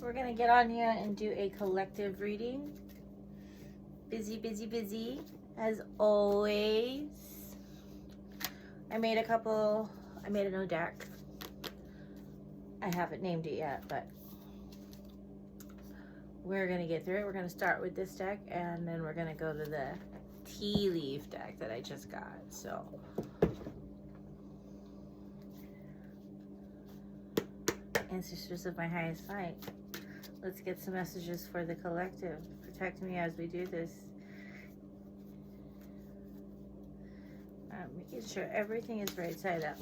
we're gonna get on here and do a collective reading. Busy, busy, busy, as always. I made a new deck. I haven't named it yet, but we're gonna get through it. We're gonna start with this deck, and then we're gonna go to the tea leaf deck that I just got. So ancestors of my highest light, let's get some messages for the collective. Protect me as we do this. Making sure everything is right side up.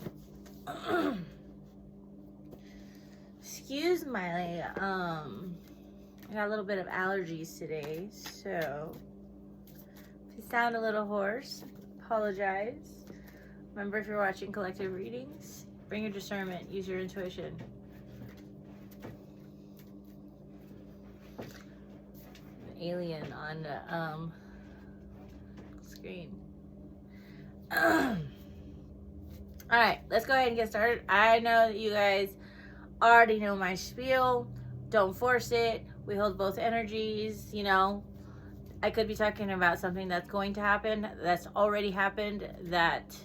Excuse my I got a little bit of allergies today, so if you sound a little hoarse, apologize. Remember, if you're watching collective readings, bring your discernment, use your intuition. Alien on the screen. All right, let's go ahead and get started. I know that you guys already know my spiel. Don't force it. We hold both energies. You know, I could be talking about something that's going to happen, that's already happened, that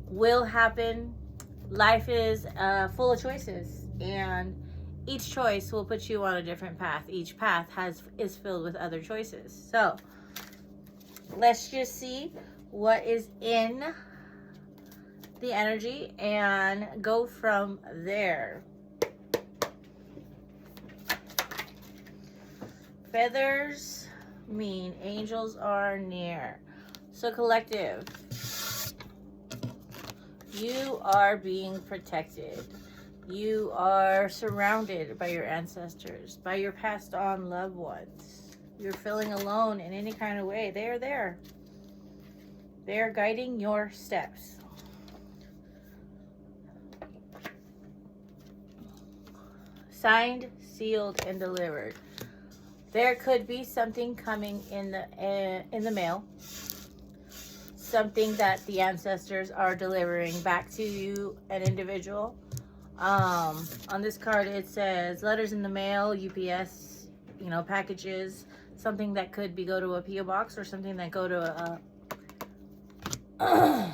will happen. Life is full of choices, and each choice will put you on a different path. Each path is filled with other choices. So let's just see what is in the energy and go from there. Feathers mean angels are near. So collective, you are being protected. You are surrounded by your ancestors, by your passed on loved ones. You're feeling alone in any kind of way. They are there. They are guiding your steps. Signed, sealed, and delivered. There could be something coming in the mail. Something that the ancestors are delivering back to you, an individual. On this card it says letters in the mail, UPS, you know, packages, something that could be go to a PO box, or something that go to a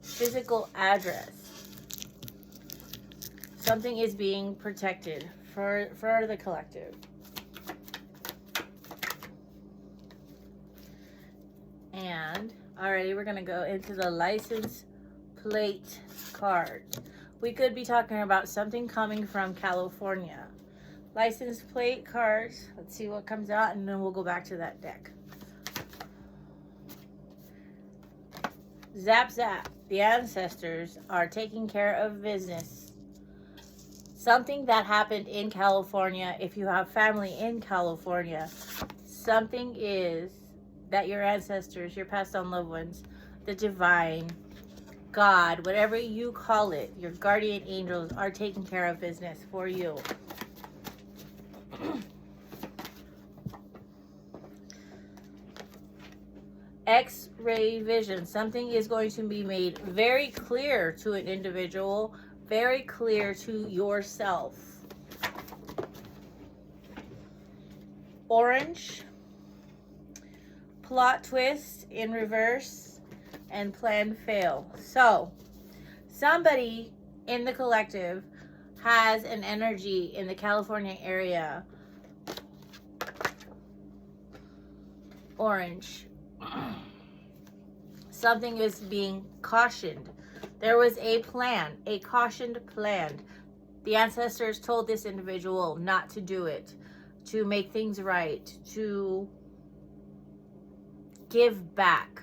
physical address. Something is being protected for the collective. And alrighty, we're gonna go into the license plate card. We could be talking about something coming from California. License plate cards. Let's see what comes out, and then we'll go back to that deck. Zap, zap. The ancestors are taking care of business. Something that happened in California. If you have family in California, something is that your ancestors, your passed on loved ones, the divine, God, whatever you call it, your guardian angels are taking care of business for you. X-ray vision. Something is going to be made very clear to an individual, very clear to yourself. Orange. Plot twist in reverse. And plan fail. So somebody in the collective has an energy in the California area. Orange. Something is being cautioned. There was a plan, a cautioned plan. The ancestors told this individual not to do it, to make things right, to give back.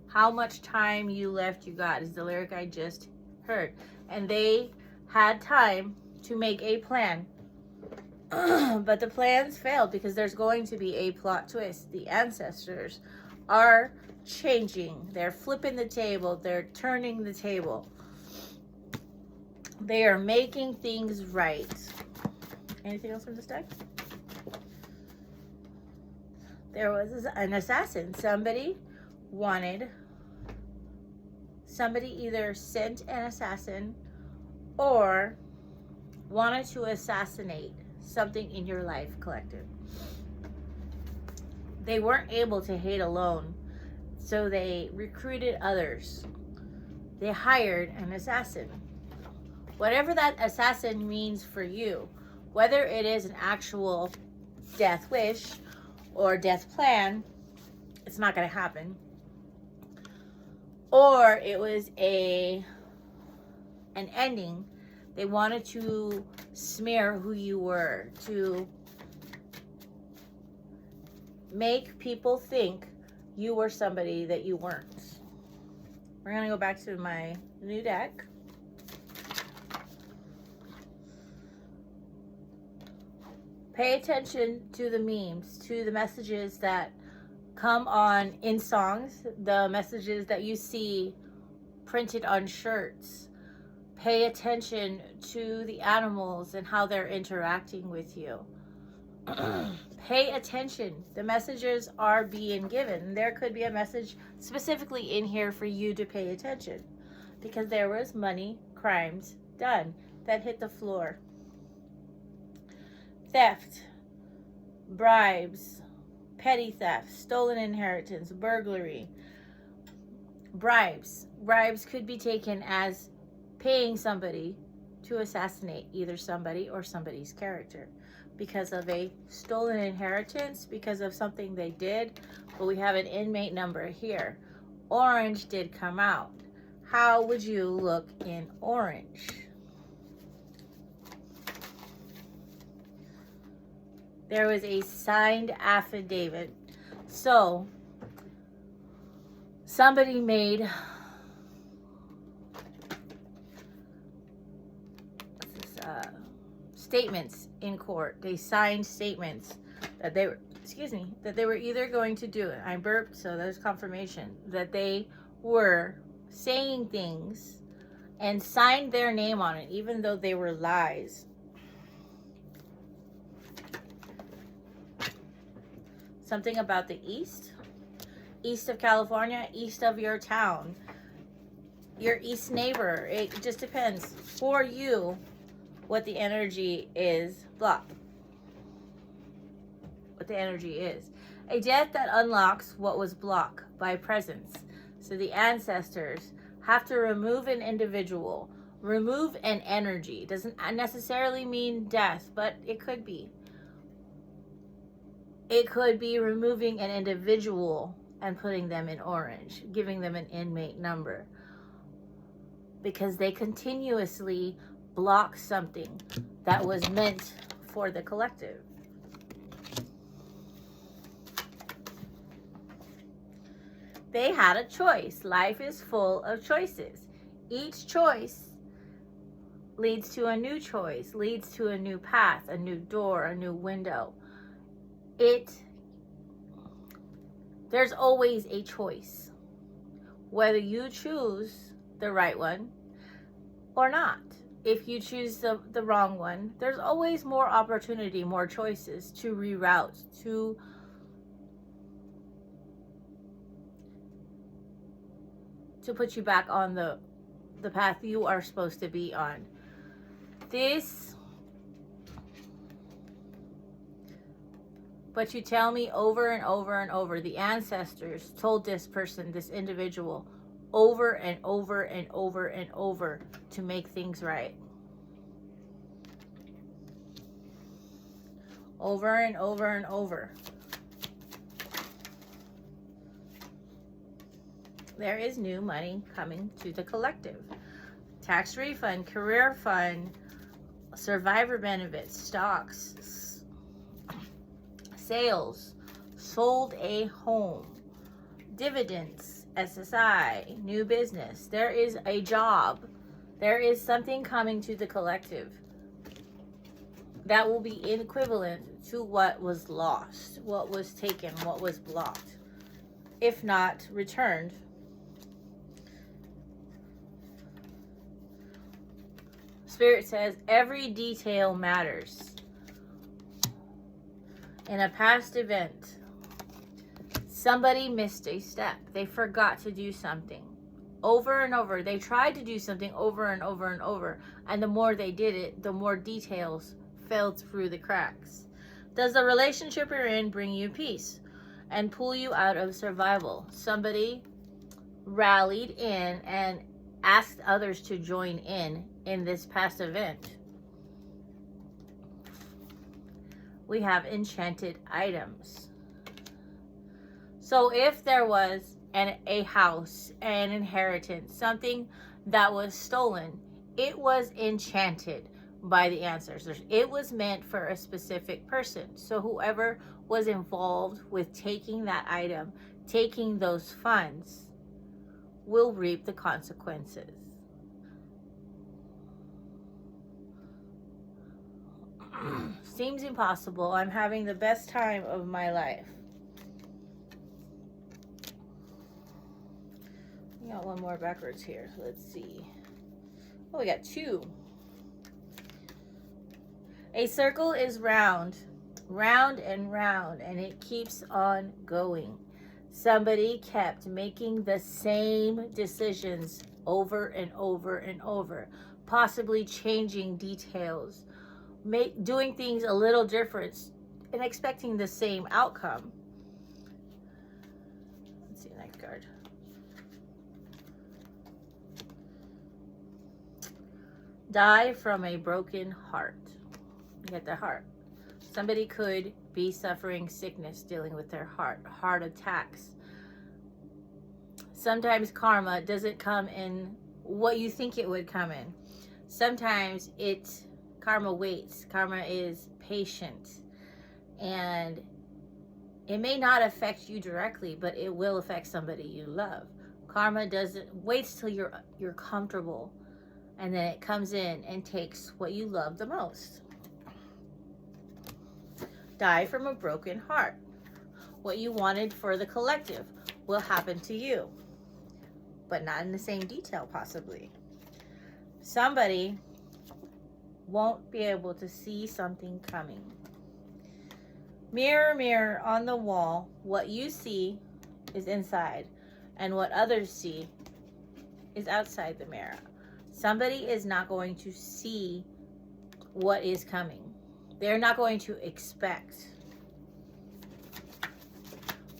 How much time you left you got is the lyric I just heard. And they had time to make a plan. But the plans failed because there's going to be a plot twist. The ancestors are changing. They're flipping the table. They're turning the table. They are making things right. Anything else from this deck? There was an assassin. Somebody either sent an assassin or wanted to assassinate something in your life, collective. They weren't able to hate alone, so they recruited others. They hired an assassin. Whatever that assassin means for you, whether it is an actual death wish or death plan, it's not going to happen. Or it was an ending. They wanted to smear who you were, to make people think you were somebody that you weren't. We're going to go back to my new deck. Pay attention to the memes, to the messages that come on in songs, the messages that you see printed on shirts. Pay attention to the animals and how they're interacting with you. Pay attention. The messages are being given. There could be a message specifically in here for you to pay attention, because there was money, crimes done that hit the floor. Theft, bribes, petty theft, stolen inheritance, burglary, bribes. Bribes could be taken as paying somebody to assassinate either somebody or somebody's character because of a stolen inheritance, because of something they did. But we have an inmate number here. Orange did come out. How would you look in orange? There was a signed affidavit. So somebody made statements in court. They signed statements that they were, that they were either going to do it. I burped, so there's confirmation that they were saying things and signed their name on it, even though they were lies. Something about the east of California, east of your town, your east neighbor. It just depends for you what the energy is. What the energy is. A death that unlocks what was blocked by presence. So the ancestors have to remove an individual, remove an energy. Doesn't necessarily mean death, but it could be. It could be removing an individual and putting them in orange, giving them an inmate number, because they continuously block something that was meant for the collective. They had a choice. Life is full of choices. Each choice leads to a new choice, leads to a new path, a new door, a new window. There's always a choice, whether you choose the right one or not. If you choose the wrong one, there's always more opportunity, more choices to reroute, to put you back on the path you are supposed to be on. But you tell me over and over and over, the ancestors told this person, this individual, over and over and over and over to make things right. Over and over and over. There is new money coming to the collective. Tax refund, career fund, survivor benefits, stocks, sales, sold a home, dividends, SSI, new business. There is a job. There is something coming to the collective that will be equivalent to what was lost, what was taken, what was blocked, if not returned. Spirit says every detail matters. In a past event, somebody missed a step. They forgot to do something. Over and over. They tried to do something over and over and over. And the more they did it, the more details fell through the cracks? Does the relationship you're in bring you peace and pull you out of survival? Somebody rallied in and asked others to join in this past event. We have enchanted items. So if there was a house, an inheritance, something that was stolen, it was enchanted by the ancestors. It was meant for a specific person. So whoever was involved with taking that item, taking those funds, will reap the consequences. Seems impossible. I'm having the best time of my life. We got one more backwards here. Let's see. Oh, we got two. A circle is round, round and round, and it keeps on going. Somebody kept making the same decisions over and over and over, possibly changing details, doing things a little different, and expecting the same outcome. Let's see, next card. Die from a broken heart. You get the heart. Somebody could be suffering sickness, dealing with their heart attacks. Sometimes karma doesn't come in what you think it would come in. Sometimes karma waits. Karma is patient, and it may not affect you directly, but it will affect somebody you love. Karma waits till you're comfortable, and then it comes in and takes what you love the most. Die from a broken heart. What you wanted for the collective will happen to you, but not in the same detail, possibly. Somebody won't be able to see something coming. Mirror, mirror on the wall, what you see is inside, and what others see is outside the mirror. Somebody is not going to see what is coming. They're not going to expect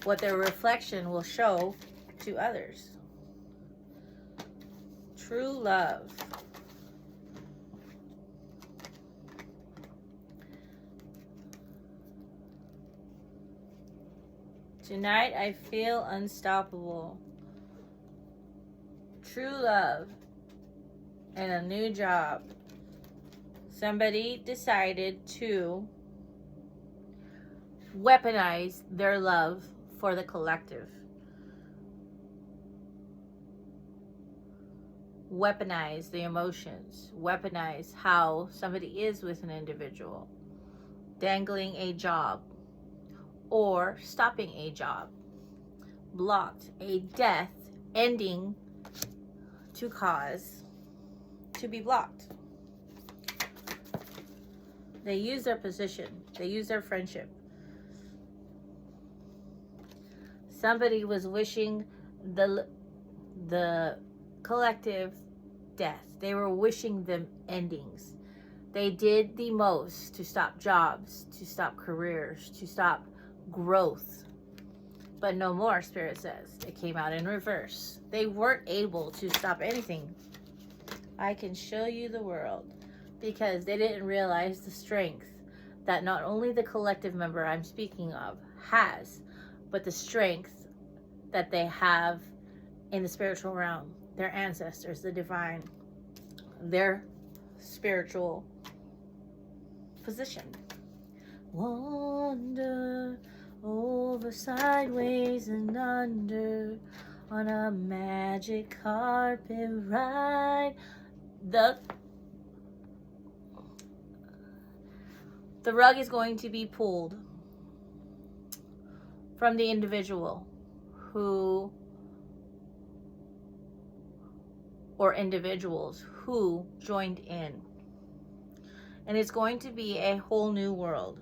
what their reflection will show to others. True love. Tonight I feel unstoppable. True love and a new job. Somebody decided to weaponize their love for the collective. Weaponize the emotions. Weaponize how somebody is with an individual. Dangling a job or stopping a job. Blocked a death ending to cause to be blocked. They use their position. They use their friendship. Somebody was wishing the collective death. They were wishing them endings. They did the most to stop jobs, to stop careers, to stop growth. But no more, Spirit says. It came out in reverse. They weren't able to stop anything. I can show you the world. Because they didn't realize the strength that not only the collective member I'm speaking of has, but the strength that they have in the spiritual realm, their ancestors, the divine, their spiritual position. Wander over, sideways and under, on a magic carpet ride. The rug is going to be pulled from the individual or individuals who joined in. And it's going to be a whole new world.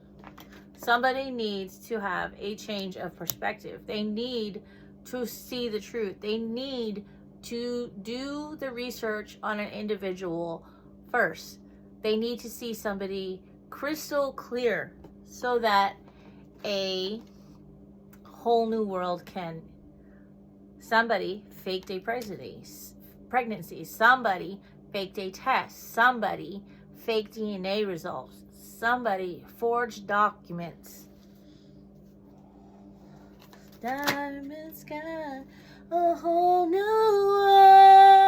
Somebody needs to have a change of perspective. They need to see the truth. They need to do the research on an individual first. They need to see somebody crystal clear so that a whole new world can. Somebody faked a pregnancy. Somebody faked a test. Somebody faked DNA results. Somebody forged documents. Diamond sky, a whole new world.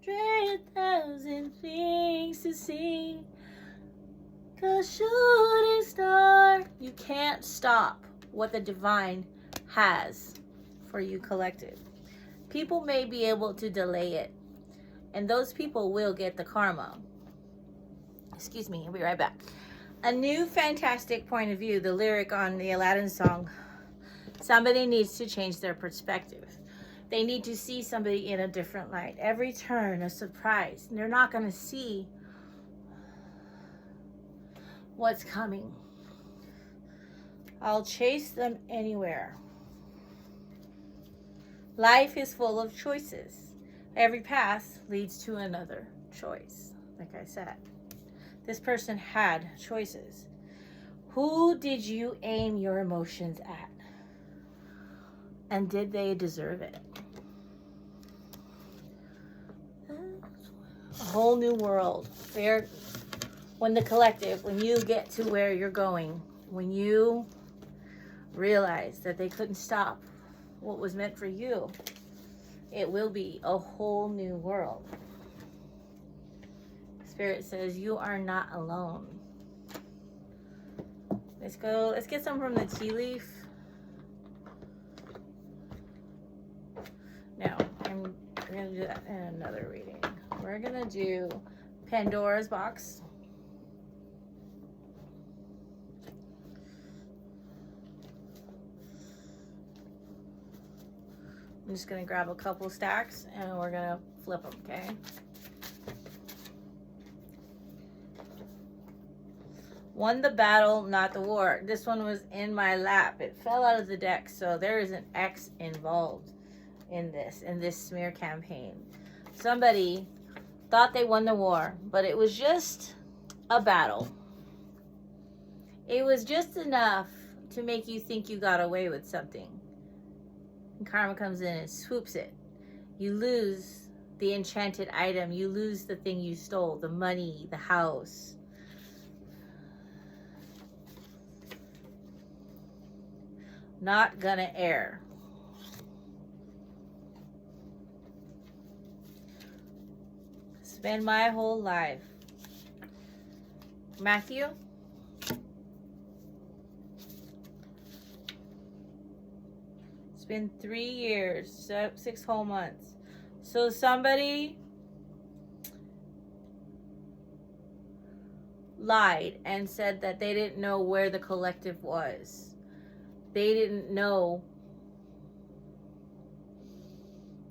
3,000 things to see. A shooting star. You can't stop what the divine has for you collective. People may be able to delay it, and those people will get the karma. Excuse me, I'll be right back. A new fantastic point of view, the lyric on the Aladdin song. Somebody needs to change their perspective. They need to see somebody in a different light. Every turn, a surprise. They're not going to see what's coming. I'll chase them anywhere. Life is full of choices. Every path leads to another choice. Like I said, this person had choices. Who did you aim your emotions at? And did they deserve it? A whole new world. When the collective, when you get to where you're going, when you realize that they couldn't stop what was meant for you, it will be a whole new world. Spirit says you are not alone. Let's get some from the tea leaf. Now, we're going to do that in another reading. We're going to do Pandora's box. I'm just going to grab a couple stacks and we're going to flip them, okay? Won the battle, not the war. This one was in my lap. It fell out of the deck, so there is an X involved in this smear campaign. Somebody thought they won the war, but it was just a battle. It was just enough to make you think you got away with something. And karma comes in and swoops it. You lose the enchanted item. You lose the thing you stole, the money, the house. Not gonna air. Spend my whole life. Matthew. It's been 3 years, 6 whole months. So somebody lied and said that they didn't know where the collective was. They didn't know.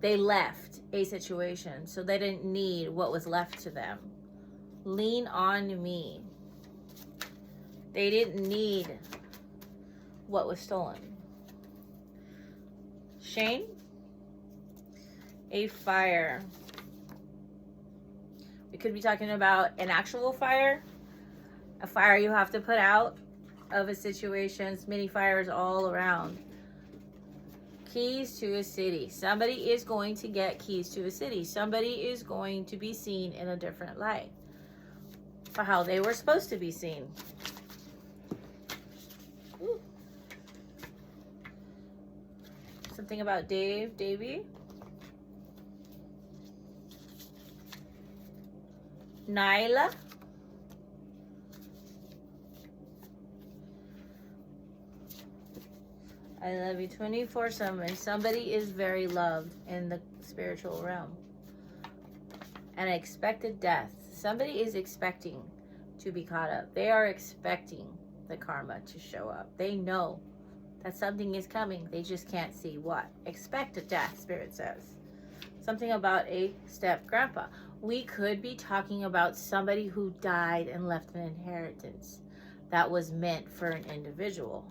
They left a situation, so they didn't need what was left to them. Lean on me. They didn't need what was stolen. Shane, a fire. We could be talking about an actual fire, a fire you have to put out of a situation, many fires all around. Keys to a city. Somebody is going to get keys to a city. Somebody is going to be seen in a different light for how they were supposed to be seen. Ooh. Something about Davy. Nyla. I love you 24/7. Somebody is very loved in the spiritual realm. An expected death. Somebody is expecting to be caught up. They are expecting the karma to show up. They know that something is coming. They just can't see what. Expect a death, Spirit says. Something about a step grandpa. We could be talking about somebody who died and left an inheritance that was meant for an individual.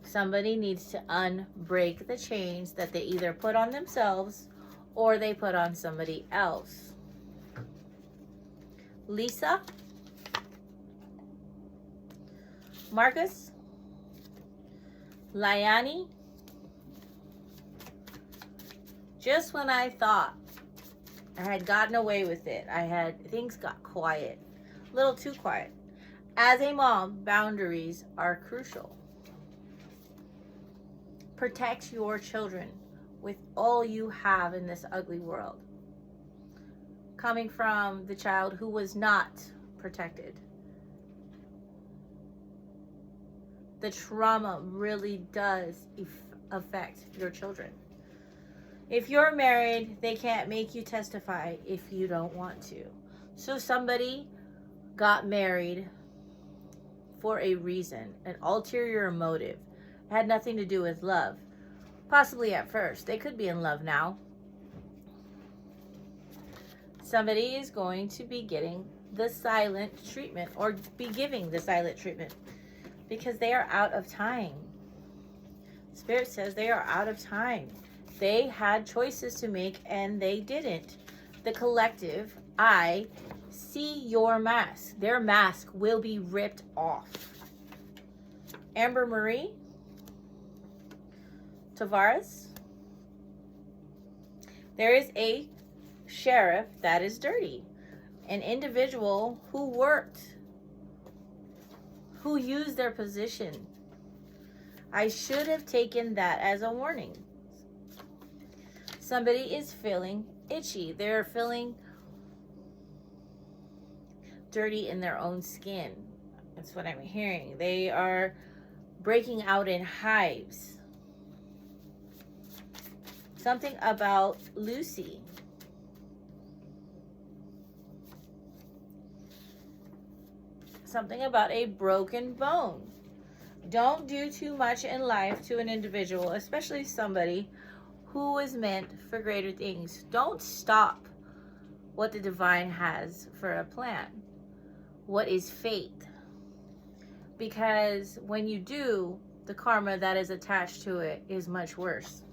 Somebody needs to unbreak the chains that they either put on themselves or they put on somebody else. Lisa, Marcus, Liani. Just when I thought I had gotten away with it, things got quiet, a little too quiet. As a mom, boundaries are crucial. Protect your children with all you have in this ugly world. Coming from the child who was not protected. The trauma really does affect your children. If you're married, they can't make you testify if you don't want to. So somebody got married for a reason, an ulterior motive. It had nothing to do with love. Possibly at first. They could be in love now. Somebody is going to be getting the silent treatment, or be giving the silent treatment, because they are out of time. Spirit says they are out of time. They had choices to make and they didn't. The collective, I see your mask. Their mask will be ripped off. Amber Marie, Tavares. There is a sheriff that is dirty. An individual who worked, who used their position. I should have taken that as a warning. Somebody is feeling itchy. They're feeling dirty in their own skin. That's what I'm hearing. They are breaking out in hives. Something about Lucy. Something about a broken bone. Don't do too much in life to an individual, especially somebody who is meant for greater things. Don't stop what the divine has for a plan. What is fate? Because when you do, the karma that is attached to it is much worse.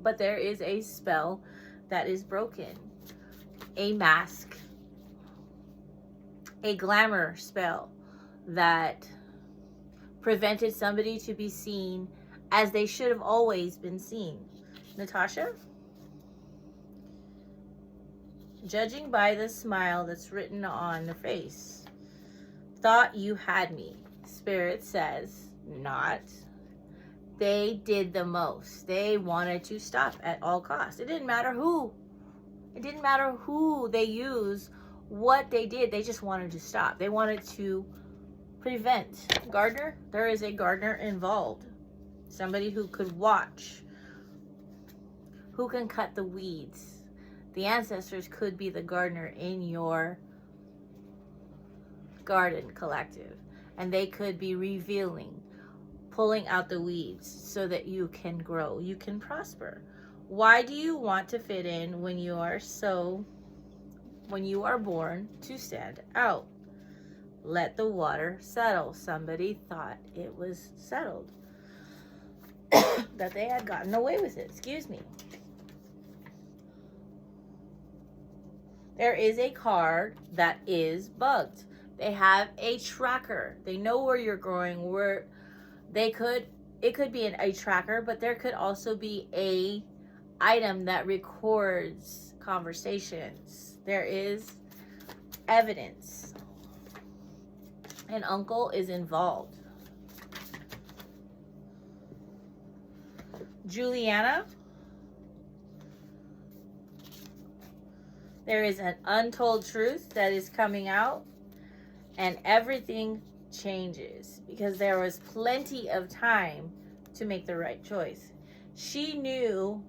But there is a spell that is broken. A mask. A glamour spell that prevented somebody to be seen as they should have always been seen. Natasha? Judging by the smile that's written on the face. Thought you had me. Spirit says, not. They did the most. They wanted to stop at all costs. It didn't matter who. It didn't matter who they used, what they did. They just wanted to stop. They wanted to prevent. Gardener? There is a gardener involved. Somebody who could watch. Who can cut the weeds. The ancestors could be the gardener in your garden collective. And they could be revealing, pulling out the weeds so that you can grow, you can prosper. Why do you want to fit in when you are born to stand out? Let the water settle. Somebody thought it was settled. That they had gotten away with it. Excuse me. There is a card that is bugged. They have a tracker. They know where you're going, it could be a tracker, but there could also be a item that records conversations. There is evidence. An uncle is involved. Juliana. There is an untold truth that is coming out, and everything changes because there was plenty of time to make the right choice. She knew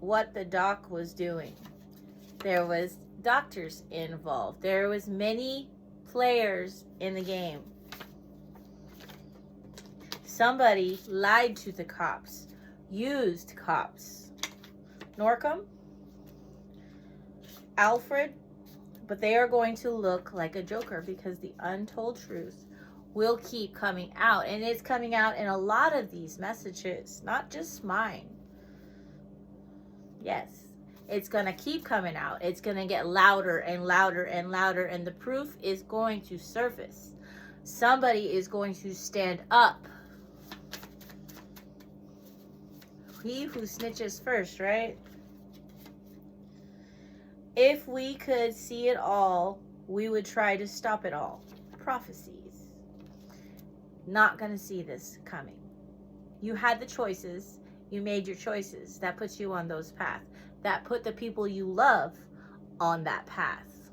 what the doc was doing. There was doctors involved. There was many players in the game. Somebody lied to the cops, used cops. Norcom, Alfred, but they are going to look like a joker because the untold truth will keep coming out. And it's coming out in a lot of these messages, not just mine. Yes, It's going to keep coming out. It's going to get louder and louder and louder, and the proof is going to surface. Somebody is going to stand up. He who snitches first, right? If we could see it all, we would try to stop it all. Prophecies. Not going to see this coming. You had the choices. You made your choices. That puts you on those paths. That put the people you love on that path.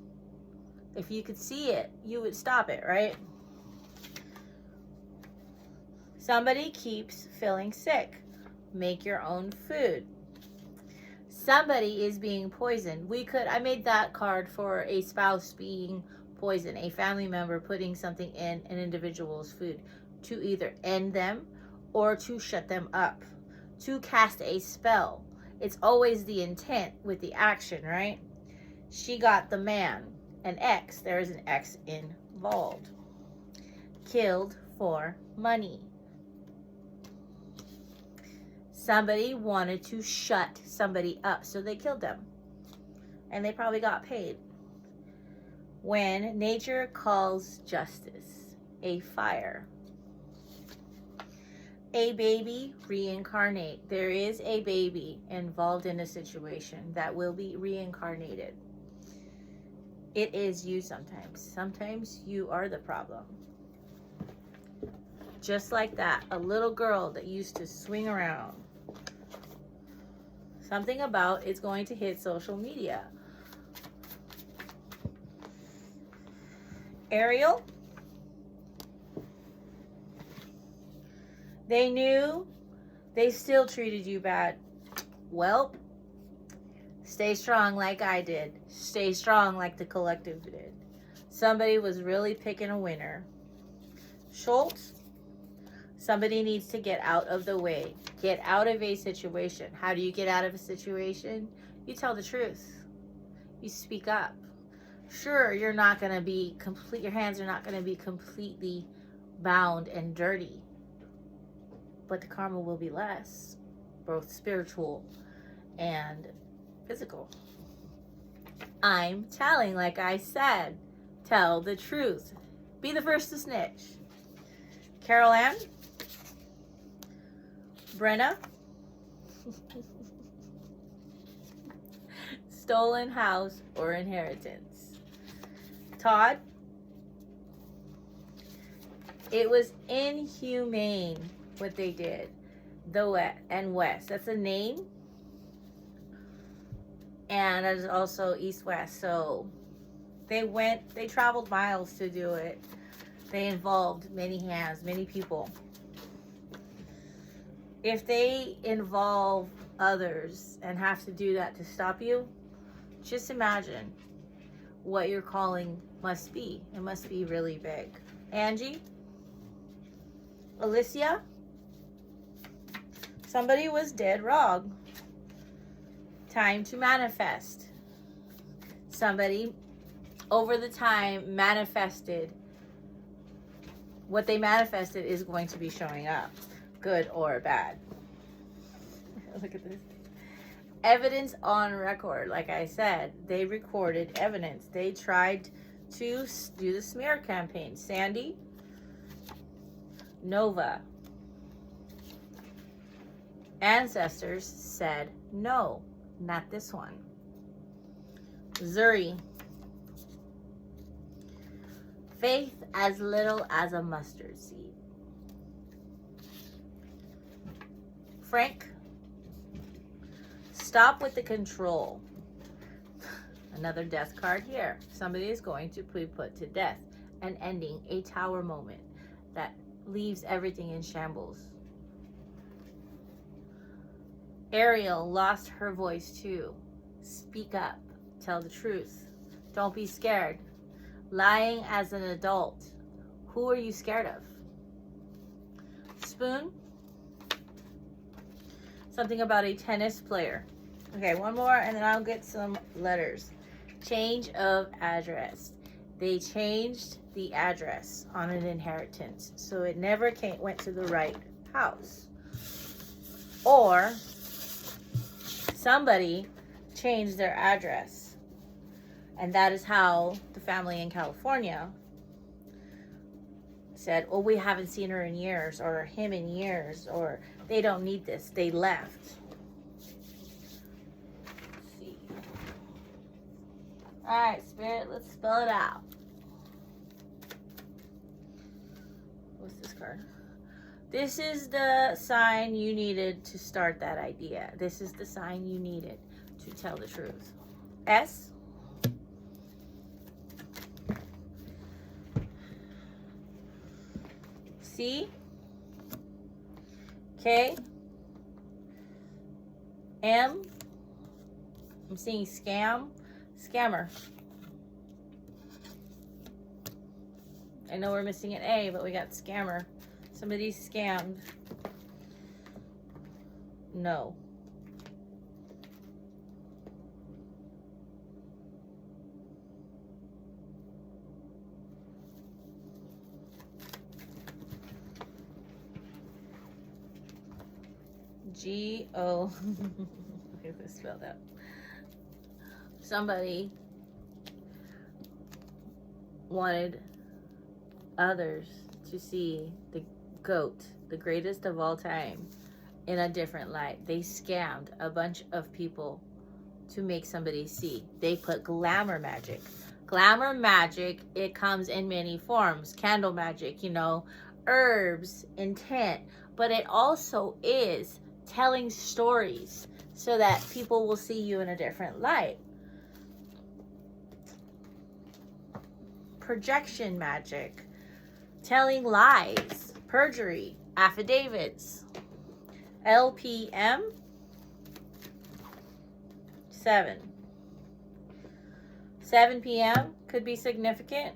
If you could see it, you would stop it, right? Somebody keeps feeling sick. Make your own food. Somebody is being poisoned. I made that card for a spouse being poisoned, a family member putting something in an individual's food to either end them or to shut them up, to cast a spell. It's always the intent with the action, right? She got the man, an ex. There is an ex involved. Killed for money. Somebody wanted to shut somebody up, so they killed them. And they probably got paid. When nature calls justice, a fire. A baby reincarnate. There is a baby involved in a situation that will be reincarnated. It is you sometimes. Sometimes you are the problem. Just like that, a little girl that used to swing around. Something about it's going to hit social media. Ariel. They knew, they still treated you bad. Well, stay strong like I did. Stay strong like the collective did. Somebody was really picking a winner. Schultz. Somebody needs to get out of the way. Get out of a situation. How do you get out of a situation? You tell the truth. You speak up. Sure, you're not going to be complete. Your hands are not going to be completely bound and dirty. But the karma will be less. Both spiritual and physical. I'm telling, like I said. Tell the truth. Be the first to snitch. Carol Ann. Brenna. Stolen house or inheritance. Todd. It was inhumane what they did. The West and West. That's a name. And that is also East-West. So they traveled miles to do it. They involved many hands, many people. If they involve others and have to do that to stop you, just imagine what your calling must be. It must be really big. Angie? Alicia? Somebody was dead wrong. Time to manifest. Somebody over the time manifested. What they manifested is going to be showing up. Good or bad. Look at this. Evidence on record. Like I said, they recorded evidence. They tried to do the smear campaign. Sandy. Nova. Ancestors said no, not this one. Zuri. Faith as little as a mustard seed. Frank. Stop with the control. Another death card here. Somebody is going to be put to death and ending a tower moment that leaves everything in shambles. Ariel lost her voice too. Speak up. Tell the truth. Don't be scared. Lying as an adult. Who are you scared of? Spoon. Something about a tennis player. Okay, one more and then I'll get some letters. Change of address. They changed the address on an inheritance. So it never went to the right house. Or somebody change their address. And that is how the family in California said, oh, we haven't seen her in years, or him in years, or they don't need this. They left. Let's see. All right, Spirit, let's spell it out. What's this card? This is the sign you needed to start that idea. This is the sign you needed to tell the truth. S. C. K. M. I'm seeing scam. Scammer. I know we're missing an A, but we got scammer. Somebody scammed. No. G-O. Look this spelled out. Somebody wanted others to see the GOAT, the greatest of all time, in a different light. They scammed a bunch of people to make somebody see. They put glamour magic. Glamour magic, it comes in many forms. Candle magic, you know, herbs, intent, but it also is telling stories so that people will see you in a different light. Projection magic, telling lies, perjury, affidavits. LPM 7 p.m. could be significant.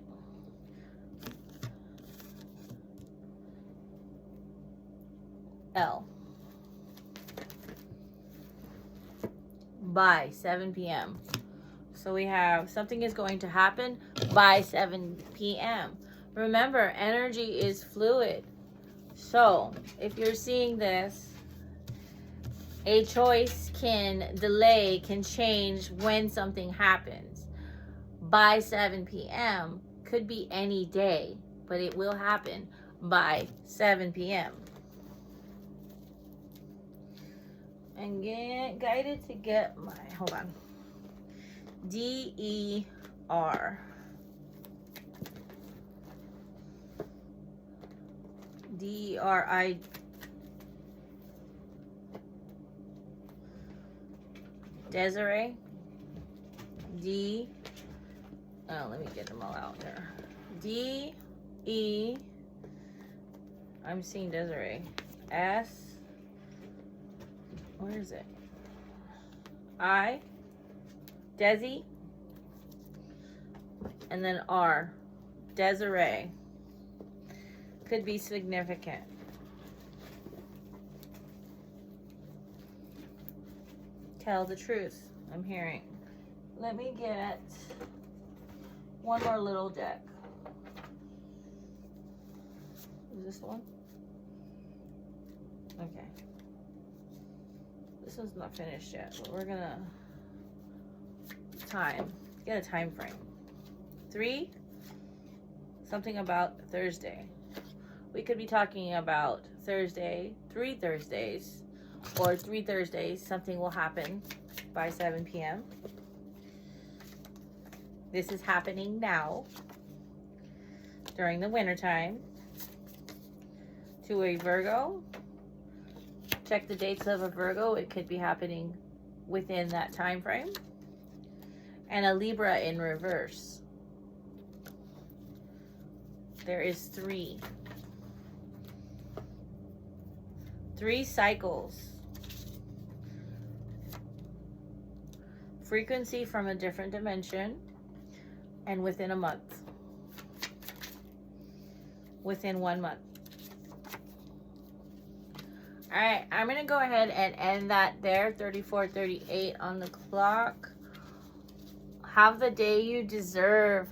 L. By 7 p.m. So we have something is going to happen by 7 p.m. Remember, energy is fluid. So if you're seeing this, a choice can delay, can change when something happens. By 7 p.m. could be any day, but it will happen by 7 p.m. And get guided to get my, hold on. D-E-R. D-E-R-I. Desiree. D. Oh, let me get them all out there. D-E. I'm seeing Desiree. S. Where is it? I. Desi. And then R. Desiree. Could be significant. Tell the truth. I'm hearing. Let me get one more little deck. Is this one? Okay. This one's not finished yet, but we're gonna get a time frame. 3, something about Thursday. We could be talking about Thursday, 3 Thursdays, or 3 Thursdays. Something will happen by 7 p.m. This is happening now during the winter time. To a Virgo, check the dates of a Virgo. It could be happening within that time frame. And a Libra in reverse. There is 3. 3 cycles. Frequency from a different dimension. And within a month. Within 1 month. All right, I'm going to go ahead and end that there. 34:38 on the clock. Have the day you deserve.